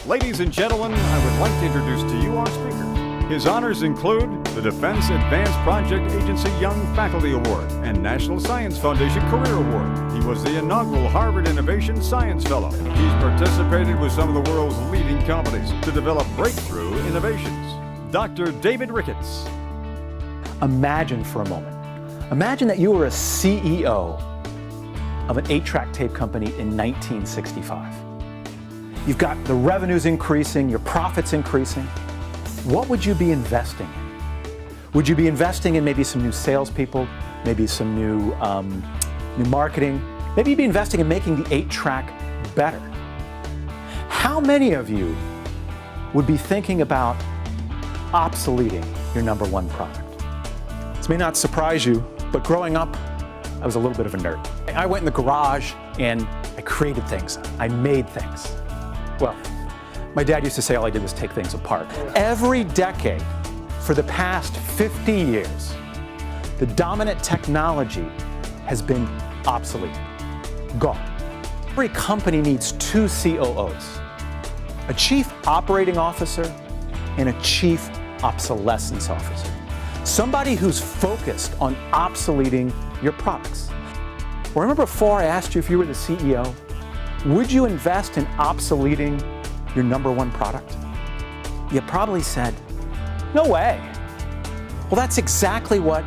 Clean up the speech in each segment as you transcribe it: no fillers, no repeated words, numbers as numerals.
Ladies and gentlemen, I would like to introduce to you our speaker. His honors include the Defense Advanced Project Agency Young Faculty Award and National Science Foundation Career Award. He was the inaugural Harvard Innovation Science Fellow. He's participated with some of the world's leading companies to develop breakthrough innovations. Dr. David Ricketts. Imagine for a moment. Imagine that you were a CEO of an 8-track tape company in 1965. You've got the revenues increasing, your profits increasing. What would you be investing in? Would you be investing in maybe some new salespeople, maybe some new marketing? Maybe you'd be investing in making the 8-track better. How many of you would be thinking about obsoleting your number one product? This may not surprise you, but growing up, I was a little bit of a nerd. I went in the garage and I created things. I made things. Well, my dad used to say all I did was take things apart. Every decade for the past 50 years, the dominant technology has been obsolete, gone. Every company needs 2 COOs, a chief operating officer and a chief obsolescence officer. Somebody who's focused on obsoleting your products. Well, remember before I asked you if you were the CEO, would you invest in obsoleting your number one product? You probably said, no way. Well, that's exactly what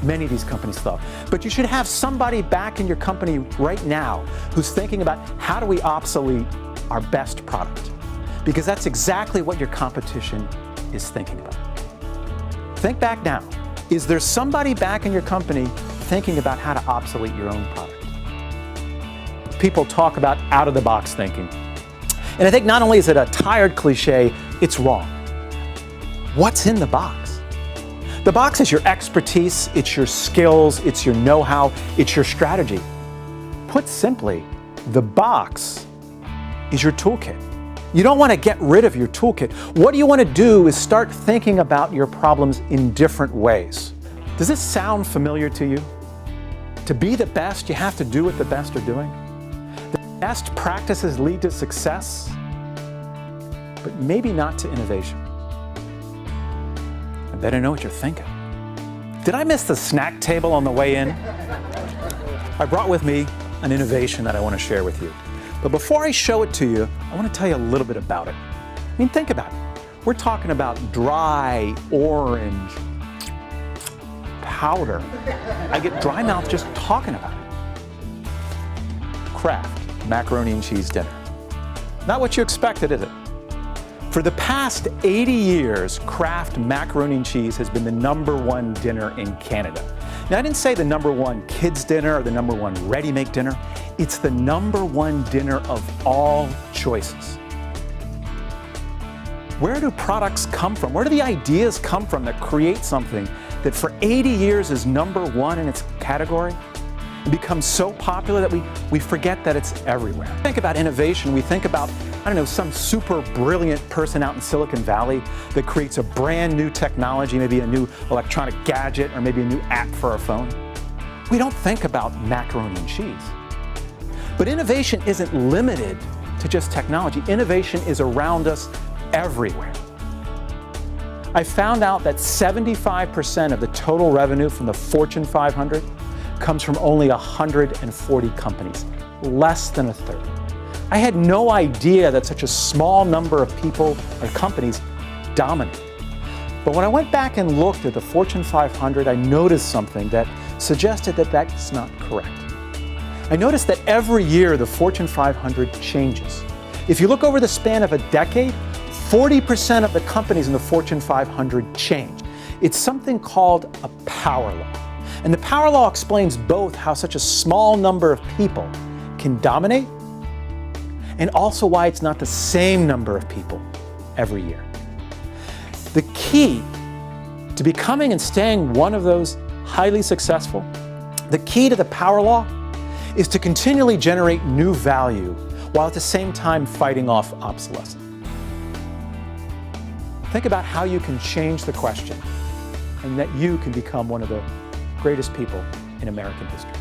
many of these companies thought. But you should have somebody back in your company right now who's thinking about how do we obsolete our best product? Because that's exactly what your competition is thinking about. Think back now. Is there somebody back in your company thinking about how to obsolete your own product? People talk about out-of-the-box thinking. And I think not only is it a tired cliche, it's wrong. What's in the box? The box is your expertise, it's your skills, it's your know-how, it's your strategy. Put simply, the box is your toolkit. You don't want to get rid of your toolkit. What you want to do is start thinking about your problems in different ways. Does this sound familiar to you? To be the best, you have to do what the best are doing. The best practices lead to success, but maybe not to innovation. I better know what you're thinking. Did I miss the snack table on the way in? I brought with me an innovation that I want to share with you. But before I show it to you, I want to tell you a little bit about it. I mean, think about it. We're talking about dry orange powder. I get dry mouth just talking about it. Kraft macaroni and cheese dinner. Not what you expected, is it? For the past 80 years, Kraft macaroni and cheese has been the #1 dinner in Canada. Now, I didn't say the #1 kids dinner or the #1 ready-make dinner. It's the #1 dinner of all choices. Where do products come from? Where do the ideas come from that create something that for 80 years is #1 in its category? It becomes so popular that we forget that it's everywhere. Think about innovation. We think about, I don't know, some super brilliant person out in Silicon Valley that creates a brand new technology, maybe a new electronic gadget or maybe a new app for our phone. We don't think about macaroni and cheese. But innovation isn't limited to just technology. Innovation is around us everywhere. I found out that 75% of the total revenue from the Fortune 500 comes from only 140 companies, less than a third. I had no idea that such a small number of people or companies dominate. But when I went back and looked at the Fortune 500, I noticed something that suggested that that's not correct. I noticed that every year the Fortune 500 changes. If you look over the span of a decade, 40% of the companies in the Fortune 500 change. It's something called a power law. And the power law explains both how such a small number of people can dominate and also why it's not the same number of people every year. The key to becoming and staying one of those highly successful, the key to the power law is to continually generate new value while at the same time fighting off obsolescence. Think about how you can change the question and that you can become one of the greatest people in American history.